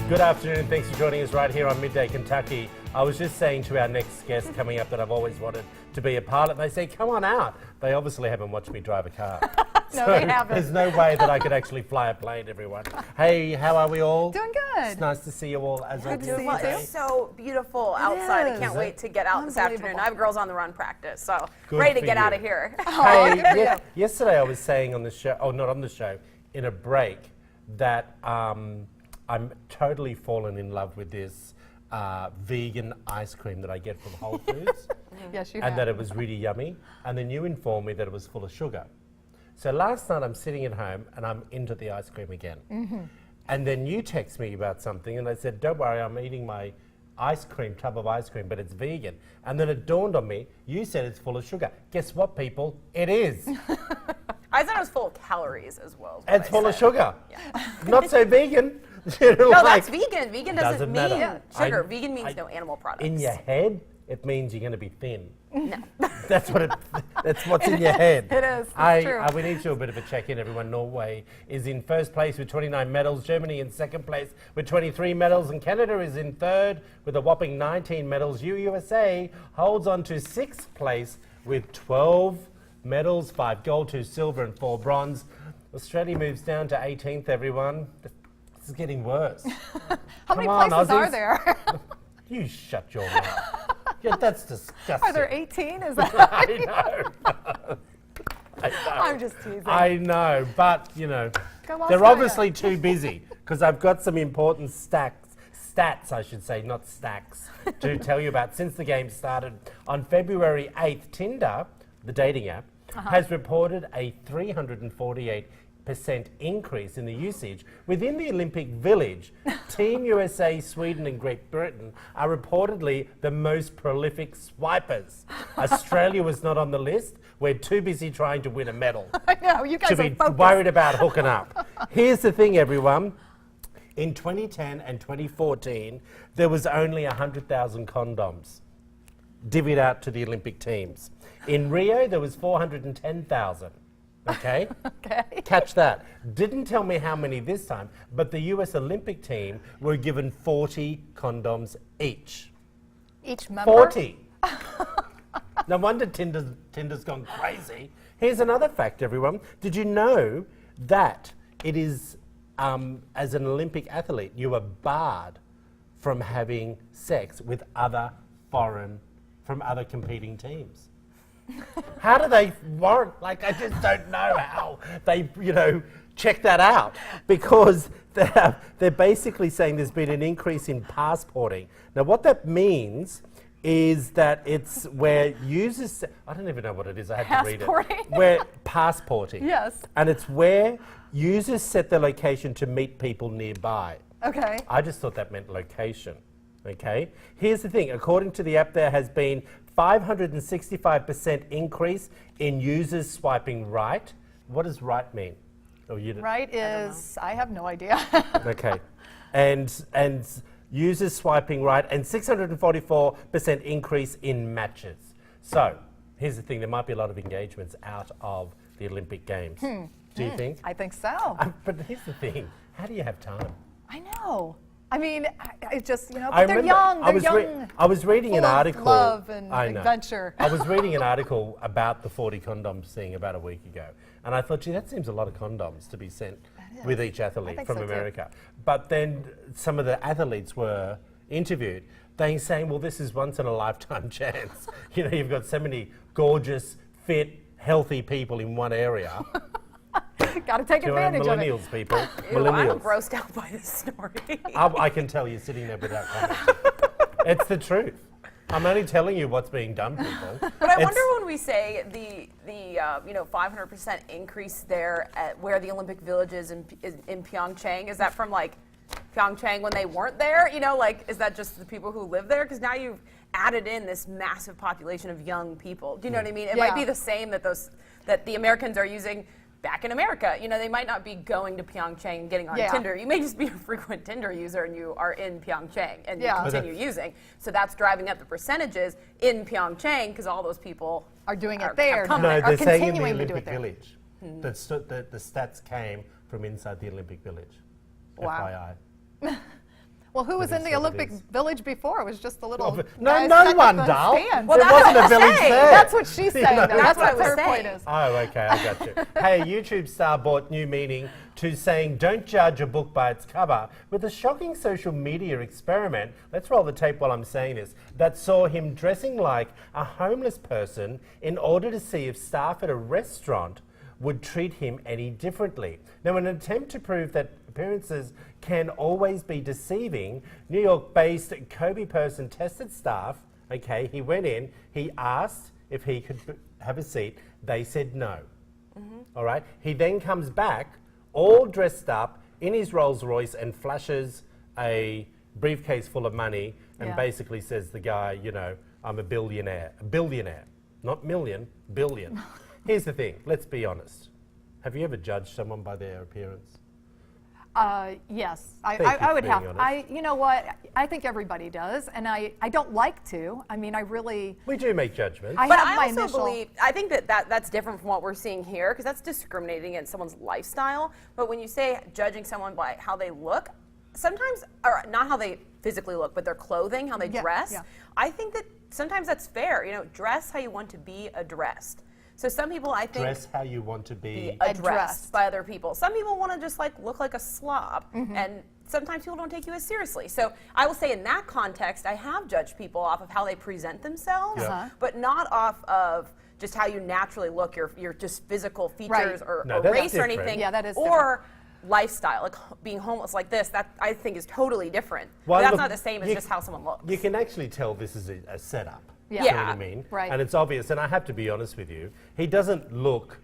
Good afternoon. Thanks for joining us right here on Midday Kentucky. I was just saying to our next guest coming up that I've always wanted to be a pilot. They say, come on out. They obviously haven't watched me drive a car. No, they haven't. There's no way that I could actually fly a plane, everyone. Hey, how are we all? Doing good. It's nice to see you all as Good to see you always. too. It's so beautiful outside. I can't wait to get out this afternoon. I have girls on the run practice, so Good ready to for get you. out of here. Hey, yesterday I was saying on the show, oh, not on the show, in a break, that I'm totally fallen in love with this vegan ice cream that I get from Whole Foods. Yes, you And have. that it was really yummy. And then you informed me that it was full of sugar. So last night I'm sitting at home and I'm into the ice cream again. And then you text me about something and I said, don't worry, I'm eating my tub of ice cream, but it's vegan. And then it dawned on me, you said it's full of sugar. Guess what, people? It is. I thought it was full of calories as well. It's full of sugar. Not so vegan. You know, No, like, that's vegan. Vegan doesn't doesn't mean matter. sugar. I- Vegan means no animal products. in your head, it means you're going to be thin. No. That's what's in your head. It is. It's true. We need to do a bit of a check-in, everyone. Norway is in first place with 29 medals, Germany in second place with 23 medals, and Canada is in third with a whopping 19 medals. USA holds on to sixth place with 12 medals, 5 gold, 2 silver and 4 bronze. Australia moves down to 18th, everyone. This is getting worse. How many Come on, places are Aussies. there? You shut your mouth. Yeah, that's disgusting. Are there 18? Is that? I know. I know. I'm just teasing. I know, but you know, Go they're Australia. obviously too busy because I've got some important stats, I should say, not stacks, to tell you about. Since the game started on February 8th, Tinder, the dating app, has reported a 348% increase in the usage. Within the Olympic Village, Team USA, Sweden and Great Britain are reportedly the most prolific swipers. Australia was not on the list. We're too busy trying to win a medal I know, you guys to are be focused. worried about hooking up. Here's the thing, everyone. In 2010 and 2014, there was only 100,000 condoms divvied out to the Olympic teams. In Rio, there was 410,000. Okay? Okay. Catch that. Didn't tell me how many this time, but the US Olympic team were given 40 condoms each. Each member? 40. No wonder Tinder's gone crazy. Here's another fact, everyone. Did you know that it is, as an Olympic athlete, you are barred from having sex with other competing teams? How do they warrant? Like, I just don't know how they, check that out, because they're basically saying there's been an increase in passporting. Now, what that means is that it's where users, I don't even know what it is, I had to read it. Passporting? Where passporting. Yes. And it's where users set their location to meet people nearby. Okay. I just thought that meant location. Okay. Here's the thing. According to the app, there has been 565% increase in users swiping right. What does right mean? Oh, you Right is, I have no idea. Okay. And users swiping right, and 644% increase in matches. So here's the thing. There might be a lot of engagements out of the Olympic Games. Do you think? I think so. But here's the thing. How do you have time? I know. I mean, I just, I but they're remember young. I They're was young. I was reading an full of article. love and I know. adventure. I was reading an article about the 40 condoms thing about a week ago, and I thought, gee, that seems a lot of condoms to be sent with each athlete think from so too. America. But then some of the athletes were interviewed. They saying, well, this is once in a lifetime chance. You've got so many gorgeous, fit, healthy people in one area. Got to take advantage of it. Millennials, people. Ew, I'm Millennials. grossed out by this story. I can tell you're sitting there without comment. It's the truth. I'm only telling you what's being done, people. But I wonder when we say the 500% increase there at where the Olympic Village is in Pyeongchang, is that from like Pyeongchang when they weren't there? Is that just the people who live there? Because now you've added in this massive population of young people. Do you know what I mean? It might be the same that the Americans are using back in America. They might not be going to Pyeongchang and getting on Tinder. You may just be a frequent Tinder user and you are in Pyeongchang and you continue using. So that's driving up the percentages in Pyeongchang because all those people Are doing it there. No, Are they're saying in the continuing to do Olympic it there. Village. The stats came from inside the Olympic Village. Wow. FYI. Well, who was It in is the what it Olympic is. Village before? It was just the little. No, guy no stuck one, at the Dal. stand. Well, There that's wasn't what a I'm village saying. there. That's what she's saying. Though. That's what I what was her point saying. is. Oh, okay, I got you. Hey, YouTube star brought new meaning to saying don't judge a book by its cover with a shocking social media experiment. Let's roll the tape while I'm saying this. That saw him dressing like a homeless person in order to see if staff at a restaurant would treat him any differently. Now, in an attempt to prove that appearances can always be deceiving, New York-based Kobe person tested staff. Okay, he went in, he asked if he could have a seat. They said no. All right, he then comes back all dressed up in his Rolls Royce and flashes a briefcase full of money and Yeah. basically says the guy, you know, I'm a billionaire, not million, billion. Here's the thing, let's be honest. Have you ever judged someone by their appearance? Yes, Thank you I for would being have. honest. You know what? I think everybody does, and I don't like to. I mean, I really. We do make judgments. I But have I my also initial. believe, I think that's different from what we're seeing here because that's discriminating against someone's lifestyle. But when you say judging someone by how they look, sometimes, or not how they physically look, but their clothing, how they Yeah, dress, yeah. I think that sometimes that's fair. You know, dress how you want to be addressed. So some people, I think, Dress how you want to be. addressed Addressed. by other people. Some people want to just like look like a slob, Mm-hmm. and sometimes people don't take you as seriously. So I will say in that context, I have judged people off of how they present themselves, Yeah. Uh-huh. but not off of just how you naturally look, your just physical features Right. or, No, or that's race or different. anything. Yeah, that is or lifestyle, like being homeless like this. That I think is totally different. Well, But that's look, not the same as you- just how someone looks. You can actually tell this is a setup. Yeah. You know what I Yeah. mean? Right. And it's obvious, and I have to be honest with you, he doesn't look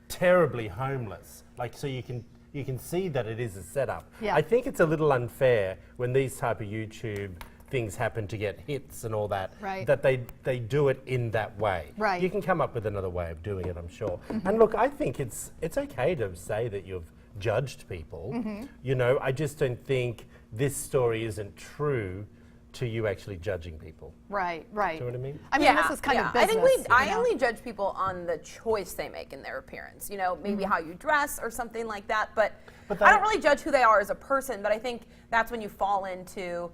terribly homeless. Like, so you can see that it is a setup. Yeah. I think it's a little unfair when these type of YouTube things happen to get hits and all that, Right. that they do it in that way. Right. You can come up with another way of doing it, I'm sure. And look, I think it's okay to say that you've judged people. You know, I just don't think this story isn't true to you actually judging people. Right, right. Do you know what I mean? I mean, this is kind of business. I think I you know? only judge people on the choice they make in their appearance. You know, maybe how you dress or something like that. But But I that- don't really judge who they are as a person. But I think that's when you fall into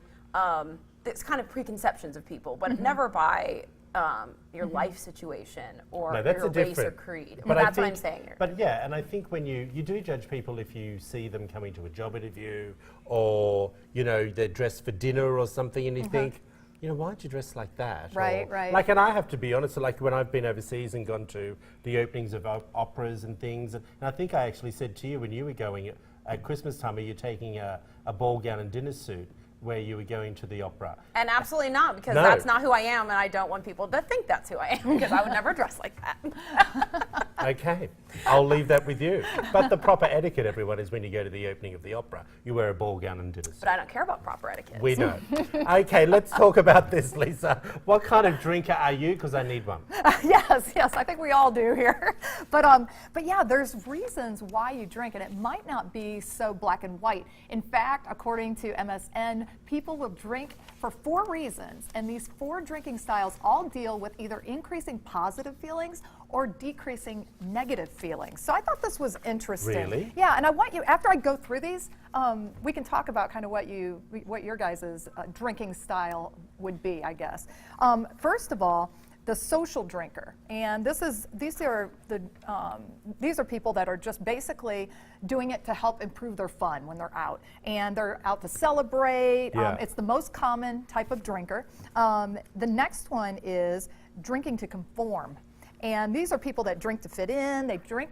this kind of preconceptions of people, but never by your life situation or No, that's your a race or different. creed. But I That's what I'm think- saying here. But yeah, and I think when you do judge people if you see them coming to a job interview or, you know, they're dressed for dinner or something and you think, you know, why'd you dress like that? Right, Or, right. Like, and I have to be honest, like when I've been overseas and gone to the openings of operas and things, and I think I actually said to you when you were going at Christmas time, are you taking a ball gown and dinner suit where you were going to the opera? And absolutely not, because No. that's not who I am, and I don't want people to think that's who I am, because I would never dress like that. Okay, I'll leave that with you. But the proper etiquette, everyone, is when you go to the opening of the opera, you wear a ball gown and dinner suit. But I don't care about proper etiquette. We know. Okay, let's talk about this, Lisa. What kind of drinker are you? Because I need one. Yes, I think we all do here. But yeah, there's reasons why you drink, and it might not be so black and white. In fact, according to MSN, people will drink for 4 reasons, and these 4 drinking styles all deal with either increasing positive feelings or decreasing negative feelings. So I thought this was interesting. Really? Yeah, and I want you, after I go through these, we can talk about kind of what your guys' drinking style would be, I guess. First of all, the social drinker, and these are people that are just basically doing it to help improve their fun when they're out, and they're out to celebrate. Yeah. It's the most common type of drinker. The next one is drinking to conform. And these are people that drink to fit in. They drink,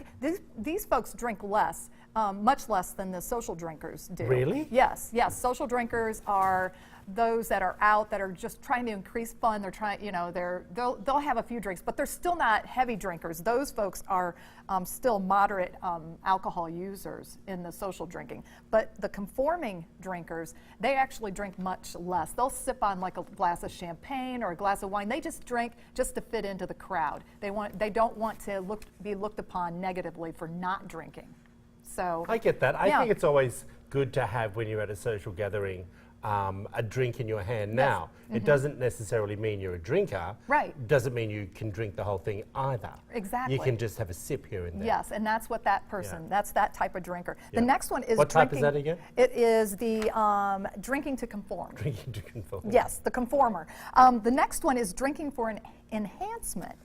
these folks drink less, much less than the social drinkers do. Really? Yes. Social drinkers are those that are out that are just trying to increase fun. They're trying, you know, they'll have a few drinks, but they're still not heavy drinkers. Those folks are still moderate alcohol users in the social drinking. But the conforming drinkers, they actually drink much less. They'll sip on like a glass of champagne or a glass of wine. They just drink just to fit into the crowd. They don't want to be looked upon negatively for not drinking. So I get that. I Yeah. think it's always good to have when you're at a social gathering a drink in your hand now. It doesn't necessarily mean you're a drinker. Right. Doesn't mean you can drink the whole thing either. Exactly. You can just have a sip here and there. Yes, and that's what that person, that's that type of drinker. Yeah. The next one is What type drinking. is that again? It is the drinking to conform. Drinking to conform. Yes, the conformer. The next one is drinking for an enhancement.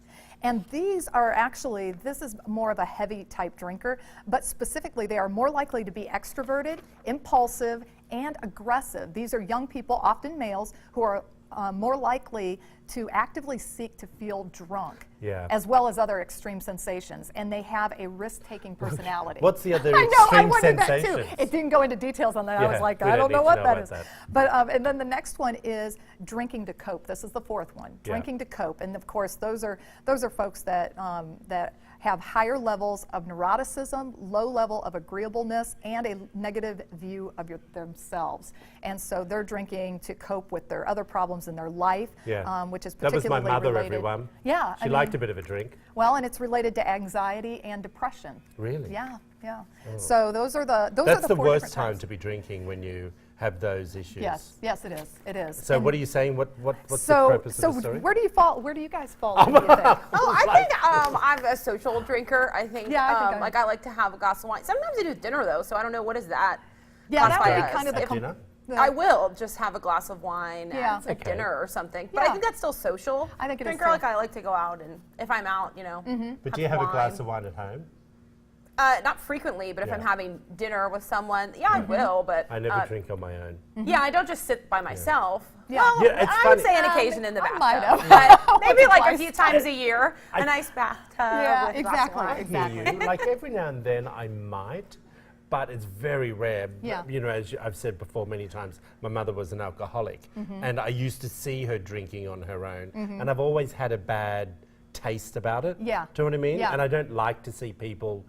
And these are actually, this is more of a heavy type drinker, but specifically they are more likely to be extroverted, impulsive, and aggressive. These are young people, often males, who are more likely to actively seek to feel drunk, as well as other extreme sensations. And they have a risk-taking personality. What's the other I know, I extreme wondered that sensations? too. It didn't go into details on that. I Yeah, was like, we I don't don't know need what to know that about is. that. But and then the next one is drinking to cope. This is the fourth one. Drinking to cope, and of course those are folks that that have higher levels of neuroticism, low level of agreeableness, and a negative view of themselves. And so they're drinking to cope with their other problems in their life, which is That was particularly my mother, related. everyone. Yeah, She liked a bit of a drink. well, and it's related to anxiety and depression. Really? Yeah, yeah. Oh. So those are the That's the four worst different time types. to be drinking, when you have those issues. Yes, yes, it is. It is. So And what are you saying? What's so, the purpose so of the story? where do you fall? Where do you guys fall? What do you think? Oh, I think I'm a social drinker. I think, Yeah, I think like I like to have a glass of wine. Sometimes I do dinner though, so I don't know what is that. Yeah, that would classify be as. kind of the If- dinner? I will just have a glass of wine Yeah. at Okay. dinner or something. But I Yeah. think that's still social. I think it is Drinker, too. like I like to go out, and if I'm out, But do you have a glass of wine at home? Not frequently, but if Yeah. I'm having dinner with someone, I will. But I never drink on my own. yeah, I don't just sit by myself. Yeah. Well, Yeah, it's I would funny. say an occasion in the I bathtub. might have. But maybe Once or like a twice. few times a year, a nice bathtub. Yeah, with a glass of exactly, wine. exactly. Hear you. Like every now and then I might, but it's very rare. Yeah. You know, as I've said before many times, my mother was an alcoholic, and I used to see her drinking on her own, and I've always had a bad taste about it. Yeah. Do you know what I mean? Yeah. And I don't like to see people,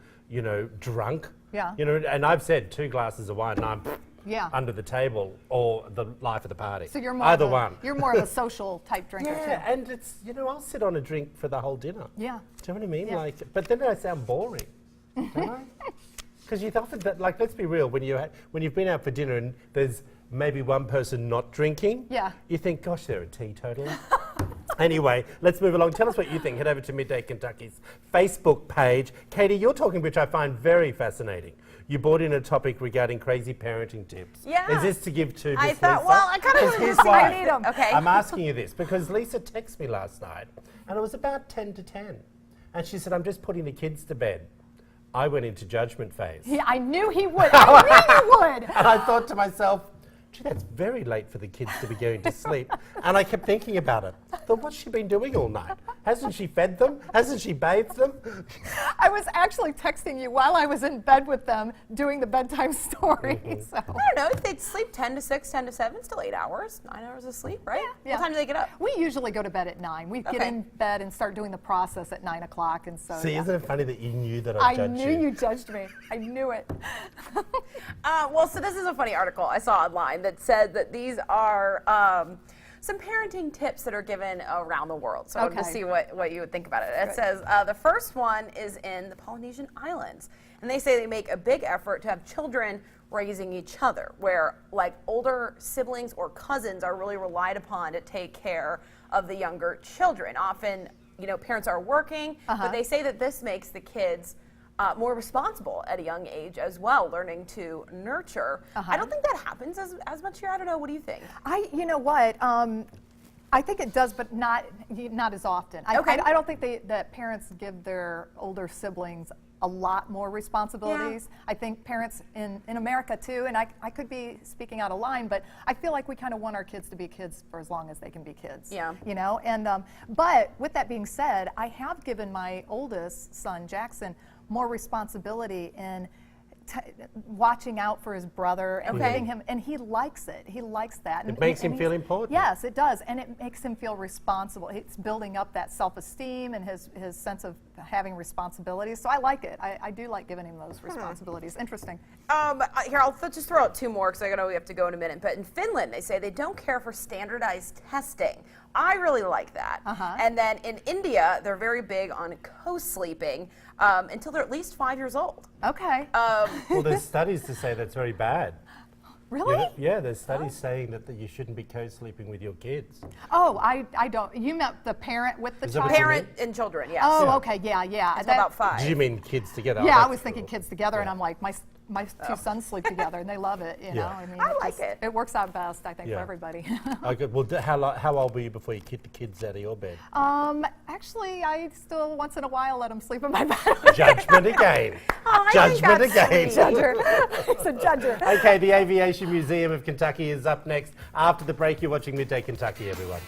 drunk. Yeah. And I've said 2 glasses of wine and I'm Yeah. under the table or the life of the party. So you're more either of a, one. You're more of a social type drinker Yeah, too. and it's I'll sit on a drink for the whole dinner. Yeah. Do you know what I mean? Yeah. Like, but then I sound boring, don't I? Because you often that, like, let's be real. When you've been out for dinner and there's maybe one person not drinking, Yeah. you think, gosh, they're a teetotaler. Anyway, let's move along. Tell us what you think. Head over to Midday Kentucky's Facebook page. Katie, you're talking, which I find very fascinating. You brought in a topic regarding crazy parenting tips. Yeah. Is this to give to Miss I thought, Lisa? well, I kind of Because wanted to here's see why. I need 'em. Okay. I'm asking you this because Lisa texted me last night, and it was about 10 to 10. And she said, I'm just putting the kids to bed. I went into judgment phase. Yeah, I knew he would. I knew he would. And I thought to myself, gee, that's very late for the kids to be going to sleep. And I kept thinking about it. I thought, what's she been doing all night? Hasn't she fed them? Hasn't she bathed them? I was actually texting you while I was in bed with them doing the bedtime story. So. I don't know. If they'd sleep 10 to 6, 10 to 7, still 8 hours, 9 hours of sleep, right? Yeah. What time do they get up? We usually go to bed at 9. We get Okay. in bed and start doing the process at 9 o'clock, and so. See, yeah. isn't it funny that you knew that I I judged knew you judged me. I knew it. Well, so this is a funny article I saw online that said that these are some parenting tips that are given around the world. So I wanted to Okay. see what you would think about it. It Good. says the first one is in the Polynesian Islands. And they say they make a big effort to have children raising each other, where like older siblings or cousins are really relied upon to take care of the younger children. Often, parents are working, but they say that this makes the kids more responsible at a young age as well, learning to nurture. I don't think that happens as much here. I don't know. What do you think? You know what? I think it does, but not as often. Okay. I don't think that parents give their older siblings a lot more responsibilities. I think parents in America too, and I could be speaking out of line, but I feel like we kind of want our kids to be kids for as long as they can be kids. Yeah. And but with that being said, I have given my oldest son, Jackson, more responsibility in watching out for his brother and Okay. giving him, and he likes it. He likes that. It makes him feel he's- important. Yes, it does, and it makes him feel responsible. It's building up that self-esteem and his sense of having responsibilities. So I like it. I do like giving him those responsibilities. Interesting. Here, I'll just throw out 2 more because I know we have to go in a minute. But in Finland, they say they don't care for standardized testing. I really like that. And then in India, they're very big on co-sleeping until they're at least 5 years old. Okay. Well, there's studies to say that's very bad. Really? Yeah, there's studies saying that you shouldn't be co-sleeping with your kids. Oh, I don't. You meant the parent with the Is that child? what you Parent and children, yes. Oh, Yeah. okay, yeah. It's about 5. Do you mean kids together? Yeah, I that's was thinking cool. kids together, and Yeah. I'm like, my two sons sleep together, and they love it. You know, Yeah. I mean, I like it. It works out best, I think, Yeah. for everybody. Okay, well, how old were you before you kicked the kids out of your bed? Actually, I still once in a while let them sleep in my bed. Judgment again. I think Judgment that's again. sweet. Judger. It's a judger. Okay, the Aviation Museum of Kentucky is up next. After the break, you're watching Midday Kentucky, everyone.